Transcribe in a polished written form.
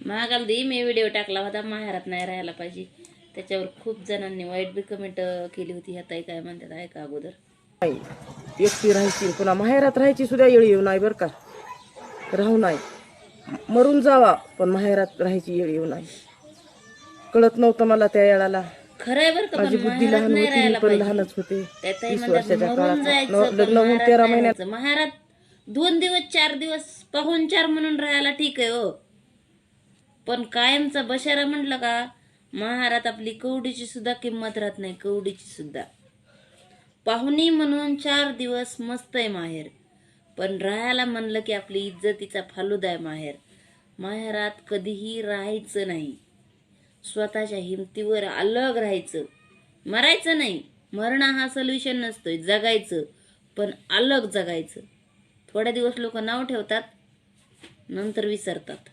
महागाल दे मी video टाकला होता माहेरात नाही राहायला पाहिजे, त्याच्यावर खूप जणांनी वाईट बी कमेंट केली होती. ह्या ताई काय म्हणतात ऐका अगोदर. नाही एकटी राहायची, पुन्हा माहेरात राहायची सुद्धा येळ येऊ नाही बरं का. राहू नाही, मरून जावा पण माहेरात राहायची येळ येऊ नाही. कळत नव्हतं मला त्या वेळाला. खरंय बरं का, माझी पण बुद्धी माहेरात लहान नाही होती, मी राहायला पण पाहिजे. लहानच होते. त्या ताई 20 म्हणतात वर्षाच्या मरून काळात जायचं, पण लग्न होऊन माहेरात 13 नाही महिन्यात राहायचं. माहेरात 2 दिवस 4 दिवस पाहुणचार म्हणून राहायला ठीक आहे हो, पण कायमचा बशारा म्हटलं का माहेरात आपली कवडीची सुद्धा किंमत राहत नाही. कवडीची सुद्धा पाहुणी म्हणून 4 दिवस मस्त आहे माहेर, पण राहायला म्हणलं की आपली इज्जतीचा फालुदा आहे माहेर. माहेरात कधीही राहायचं नाही, स्वतःच्या हिमतीवर अलग राहायचं. मरायचं नाही, मरणं हा सोल्युशन नसतोय. जगायचं, पण अलग जगायचं. थोड्या दिवस लोक नाव ठेवतात, नंतर विसरतात.